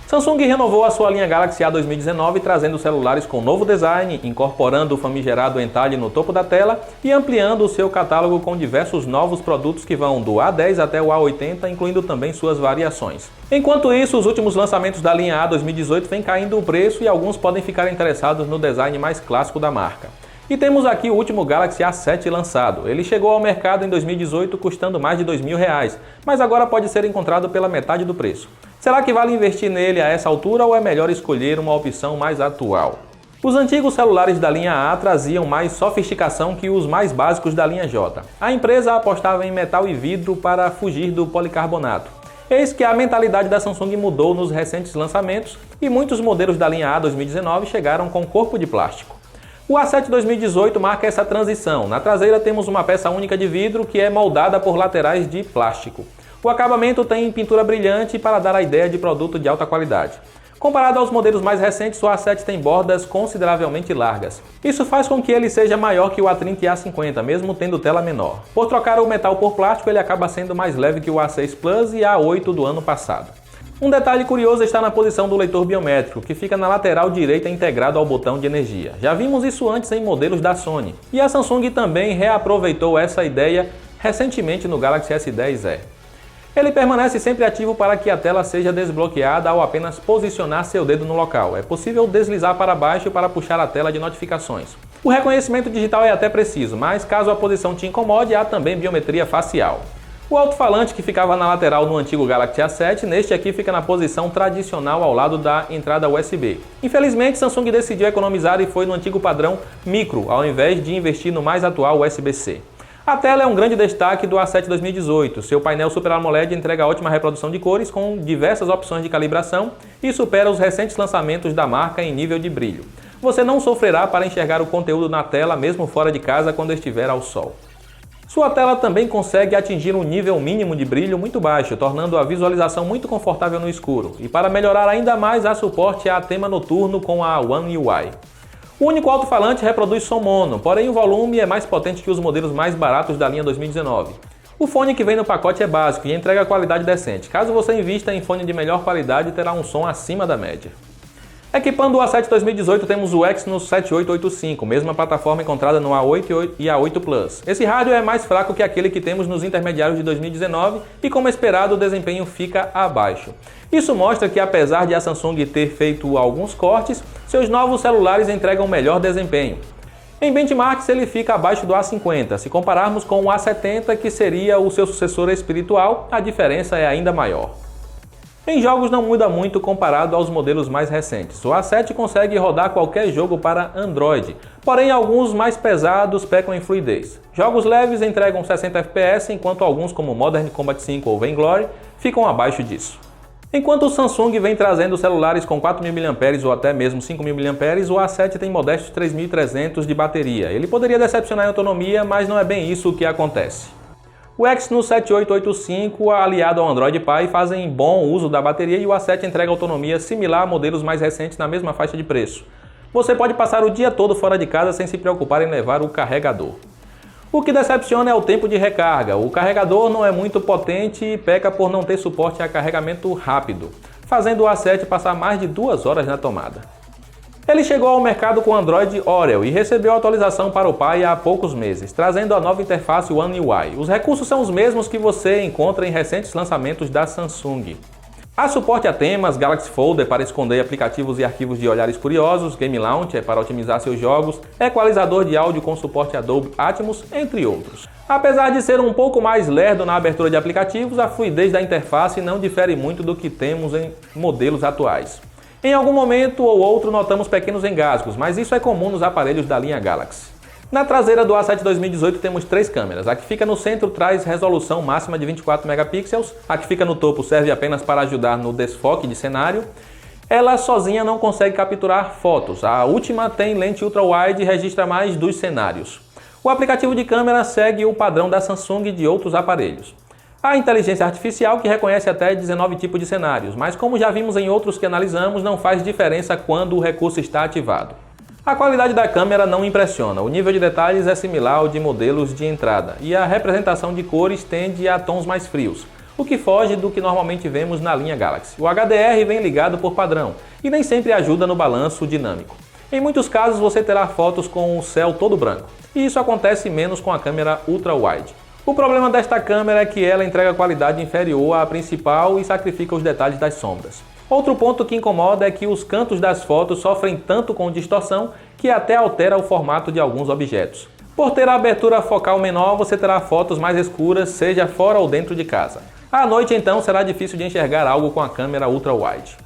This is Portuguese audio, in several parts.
Samsung renovou a sua linha Galaxy A 2019 trazendo celulares com novo design, incorporando o famigerado entalhe no topo da tela e ampliando o seu catálogo com diversos novos produtos que vão do A10 até o A80, incluindo também suas variações. Enquanto isso, os últimos lançamentos da linha A 2018 vêm caindo o preço e alguns podem ficar interessados no design mais clássico da marca. E temos aqui o último Galaxy A7 lançado. Ele chegou ao mercado em 2018 custando mais de R$2.000, mas agora pode ser encontrado pela metade do preço. Será que vale investir nele a essa altura ou é melhor escolher uma opção mais atual? Os antigos celulares da linha A traziam mais sofisticação que os mais básicos da linha J. A empresa apostava em metal e vidro para fugir do policarbonato. Eis que a mentalidade da Samsung mudou nos recentes lançamentos e muitos modelos da linha A 2019 chegaram com corpo de plástico. O A7 2018 marca essa transição. Na traseira temos uma peça única de vidro que é moldada por laterais de plástico. O acabamento tem pintura brilhante para dar a ideia de produto de alta qualidade. Comparado aos modelos mais recentes, o A7 tem bordas consideravelmente largas. Isso faz com que ele seja maior que o A30 e A50, mesmo tendo tela menor. Por trocar o metal por plástico, ele acaba sendo mais leve que o A6 Plus e A8 do ano passado. Um detalhe curioso está na posição do leitor biométrico, que fica na lateral direita integrado ao botão de energia. Já vimos isso antes em modelos da Sony. E a Samsung também reaproveitou essa ideia recentemente no Galaxy S10e. Ele permanece sempre ativo para que a tela seja desbloqueada ao apenas posicionar seu dedo no local. É possível deslizar para baixo para puxar a tela de notificações. O reconhecimento digital é até preciso, mas caso a posição te incomode, há também biometria facial. O alto-falante que ficava na lateral no antigo Galaxy A7, neste aqui fica na posição tradicional ao lado da entrada USB. Infelizmente, Samsung decidiu economizar e foi no antigo padrão micro, ao invés de investir no mais atual USB-C. A tela é um grande destaque do A7 2018. Seu painel Super AMOLED entrega ótima reprodução de cores com diversas opções de calibração e supera os recentes lançamentos da marca em nível de brilho. Você não sofrerá para enxergar o conteúdo na tela mesmo fora de casa quando estiver ao sol. Sua tela também consegue atingir um nível mínimo de brilho muito baixo, tornando a visualização muito confortável no escuro. E para melhorar ainda mais, há suporte a tema noturno com a One UI. O único alto-falante reproduz som mono, porém o volume é mais potente que os modelos mais baratos da linha 2019. O fone que vem no pacote é básico e entrega qualidade decente. Caso você invista em fone de melhor qualidade, terá um som acima da média. Equipando o A7 2018 temos o Exynos 7885, mesma plataforma encontrada no A8 e A8 Plus. Esse rádio é mais fraco que aquele que temos nos intermediários de 2019 e, como esperado, o desempenho fica abaixo. Isso mostra que, apesar de a Samsung ter feito alguns cortes, seus novos celulares entregam melhor desempenho. Em benchmarks ele fica abaixo do A50, se compararmos com o A70, que seria o seu sucessor espiritual, a diferença é ainda maior. Em jogos não muda muito comparado aos modelos mais recentes. O A7 consegue rodar qualquer jogo para Android, porém alguns mais pesados pecam em fluidez. Jogos leves entregam 60 FPS, enquanto alguns como Modern Combat 5 ou Vainglory ficam abaixo disso. Enquanto o Samsung vem trazendo celulares com 4.000 mAh ou até mesmo 5.000 mAh, o A7 tem modestos 3.300 de bateria. Ele poderia decepcionar em autonomia, mas não é bem isso que acontece. O Exynos 7885 aliado ao Android Pie fazem bom uso da bateria e o A7 entrega autonomia similar a modelos mais recentes na mesma faixa de preço. Você pode passar o dia todo fora de casa sem se preocupar em levar o carregador. O que decepciona é o tempo de recarga. O carregador não é muito potente e peca por não ter suporte a carregamento rápido, fazendo o A7 passar mais de 2 horas na tomada. Ele chegou ao mercado com Android Oreo e recebeu a atualização para o Pie há poucos meses, trazendo a nova interface One UI. Os recursos são os mesmos que você encontra em recentes lançamentos da Samsung. Há suporte a temas, Galaxy Folder para esconder aplicativos e arquivos de olhares curiosos, Game Launcher para otimizar seus jogos, equalizador de áudio com suporte a Dolby Atmos, entre outros. Apesar de ser um pouco mais lerdo na abertura de aplicativos, a fluidez da interface não difere muito do que temos em modelos atuais. Em algum momento ou outro notamos pequenos engasgos, mas isso é comum nos aparelhos da linha Galaxy. Na traseira do A7 2018 temos 3 câmeras. A que fica no centro traz resolução máxima de 24 megapixels, a que fica no topo serve apenas para ajudar no desfoque de cenário. Ela sozinha não consegue capturar fotos. A última tem lente ultra-wide e registra mais dos cenários. O aplicativo de câmera segue o padrão da Samsung e de outros aparelhos. Há inteligência artificial que reconhece até 19 tipos de cenários, mas como já vimos em outros que analisamos, não faz diferença quando o recurso está ativado. A qualidade da câmera não impressiona, o nível de detalhes é similar ao de modelos de entrada, e a representação de cores tende a tons mais frios. o que foge do que normalmente vemos na linha Galaxy. O HDR vem ligado por padrão e nem sempre ajuda no balanço dinâmico. Em muitos casos você terá fotos com o céu todo branco, e isso acontece menos com a câmera Ultra Wide. O problema desta câmera é que ela entrega qualidade inferior à principal e sacrifica os detalhes das sombras. Outro ponto que incomoda é que os cantos das fotos sofrem tanto com distorção que até altera o formato de alguns objetos. Por ter a abertura focal menor, você terá fotos mais escuras, seja fora ou dentro de casa. À noite, então, será difícil de enxergar algo com a câmera Ultra Wide.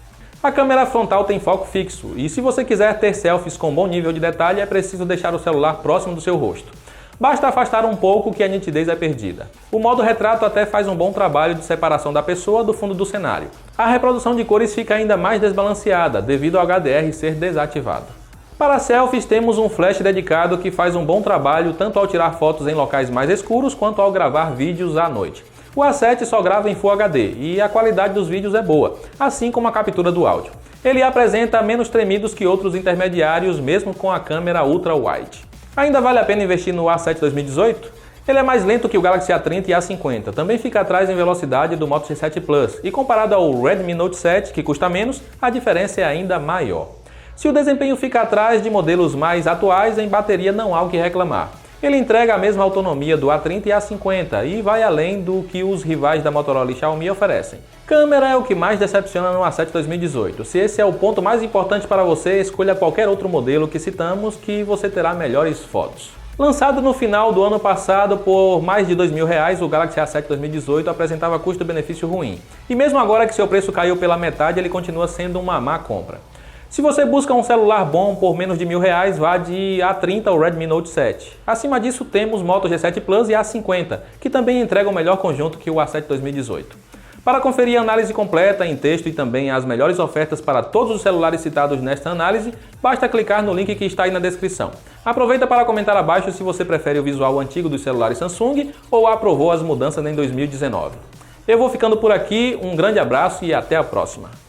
A câmera frontal tem foco fixo, e se você quiser ter selfies com bom nível de detalhe, é preciso deixar o celular próximo do seu rosto. Basta afastar um pouco que a nitidez é perdida. O modo retrato até faz um bom trabalho de separação da pessoa do fundo do cenário. A reprodução de cores fica ainda mais desbalanceada, devido ao HDR ser desativado. Para selfies, temos um flash dedicado que faz um bom trabalho tanto ao tirar fotos em locais mais escuros quanto ao gravar vídeos à noite. O A7 só grava em Full HD e a qualidade dos vídeos é boa, assim como a captura do áudio. Ele apresenta menos tremidos que outros intermediários, mesmo com a câmera Ultra Wide. Ainda vale a pena investir no A7 2018? Ele é mais lento que o Galaxy A30 e A50, também fica atrás em velocidade do Moto G7 Plus, e comparado ao Redmi Note 7, que custa menos, a diferença é ainda maior. Se o desempenho fica atrás de modelos mais atuais, em bateria não há o que reclamar. Ele entrega a mesma autonomia do A30 e A50 e vai além do que os rivais da Motorola e Xiaomi oferecem. Câmera é o que mais decepciona no A7 2018. Se esse é o ponto mais importante para você, escolha qualquer outro modelo que citamos que você terá melhores fotos. Lançado no final do ano passado por mais de R$2.000, o Galaxy A7 2018 apresentava custo-benefício ruim. E mesmo agora que seu preço caiu pela metade, ele continua sendo uma má compra. Se você busca um celular bom por menos de R$1.000, vá de A30 ou Redmi Note 7. Acima disso temos Moto G7 Plus e A50, que também entregam o melhor conjunto que o A7 2018. Para conferir a análise completa em texto e também as melhores ofertas para todos os celulares citados nesta análise, basta clicar no link que está aí na descrição. Aproveita para comentar abaixo se você prefere o visual antigo dos celulares Samsung ou aprovou as mudanças em 2019. Eu vou ficando por aqui, um grande abraço e até a próxima.